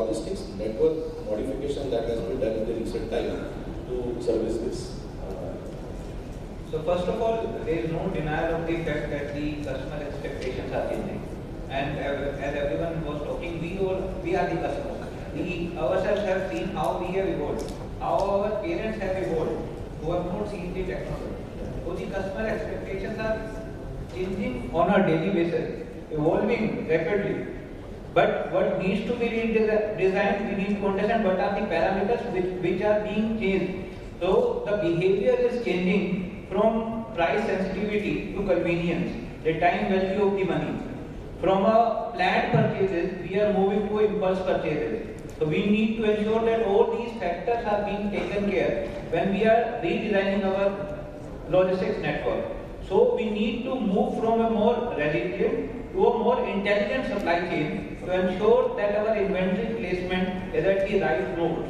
logistics network modification that has been done in the recent time to service this? So first of all, there is no denial of the fact that the customer expectations are changing. And as everyone was talking, we are the customers. We ourselves have seen how we have evolved, how our parents have evolved, who have not seen the technology. So the customer expectations are changing on a daily basis, evolving rapidly. But what needs to be redesigned, we need to understand what are the parameters which are being changed. So the behavior is changing from price sensitivity to convenience, the time value of the money. From a planned purchases, we are moving to impulse purchases. So we need to ensure that all these factors are being taken care when we are redesigning our logistics network. So we need to move from a more resilient to a more intelligent supply chain to ensure that our inventory placement is at the right nodes,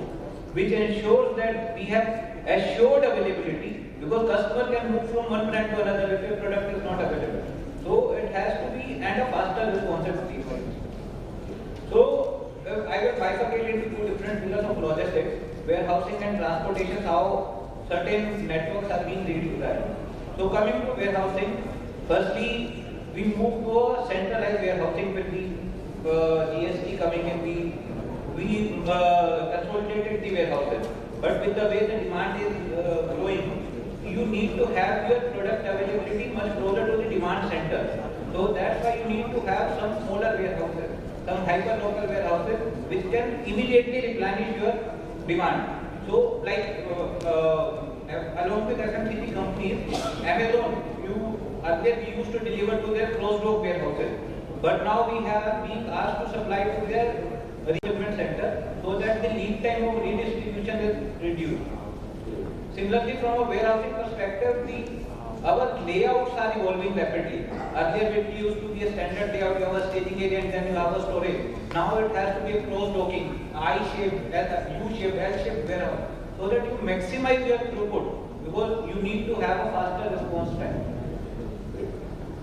which ensures that we have assured availability, because customer can move from one brand to another if a product is not available. So it has to be and a faster responsibility for it. So I will bifurcate into two different pillars of logistics: warehousing and transportation, how certain networks are being redesigned. So coming to warehousing, firstly, we move to a centralized warehousing with the GST coming in. We consolidated the warehouses. But with the way the demand is growing, you need to have your product availability much closer to the demand center. So that's why you need to have some smaller warehouses, some hyperlocal warehouses, which can immediately replenish your demand. So, like along with FMCG companies, Amazon, earlier we used to deliver to their closed-door warehouses, but now we have been asked to supply to their fulfillment center, so that the lead time of redistribution is reduced. Similarly, from a warehousing perspective, our layouts are evolving rapidly. Earlier it used to be a standard layout, you have a staging area and then you have a storage. Now it has to be a closed docking, I-shaped, U-shaped, L-shaped warehouse, so that you maximize your throughput, because you need to have a faster response time.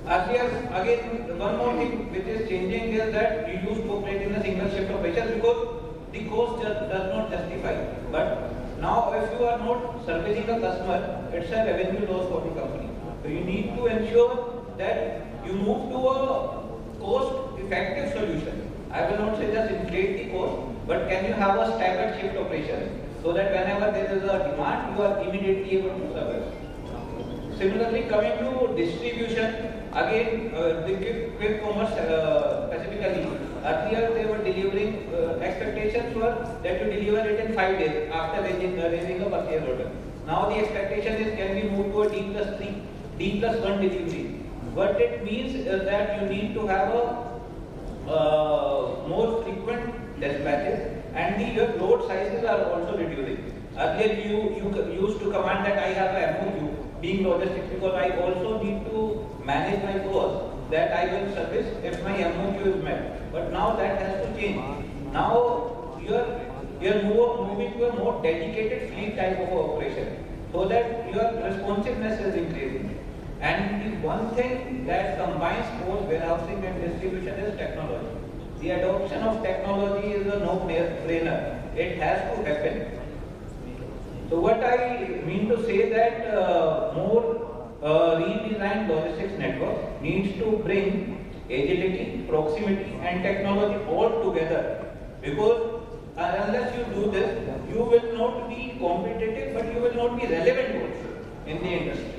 Earlier, again, one more thing which is changing is that you used to operate in a single shift operation because the cost just does not justify. But now, if you are not servicing a customer, it's a revenue loss for the company. So you need to ensure that you move to a cost-effective solution. I will not say just inflate the cost, but can you have a staggered shift operation so that whenever there is a demand, you are immediately able to service. Similarly, coming to distribution, again, the quick commerce specifically, earlier they were delivering, expectations were that you deliver it in 5 days after raising a purchase order. Now the expectation is, can we move to a D+3, D+1 delivery? What it means is that you need to have a more frequent dispatches, and your load sizes are also reducing. Earlier you used to command that I have a MOQ, being logistics, because I also need to manage my costs that I will service if my MOQ is met. But now that has to change. Now you are moving to a more dedicated fleet type of operation, so that your responsiveness is increasing. And the one thing that combines both warehousing and distribution is technology. The adoption of technology is a no-brainer. It has to happen. So what I mean to say that more redesigned logistics network needs to bring agility, proximity and technology all together, because unless you do this, you will not be competitive, but you will not be relevant also in the industry.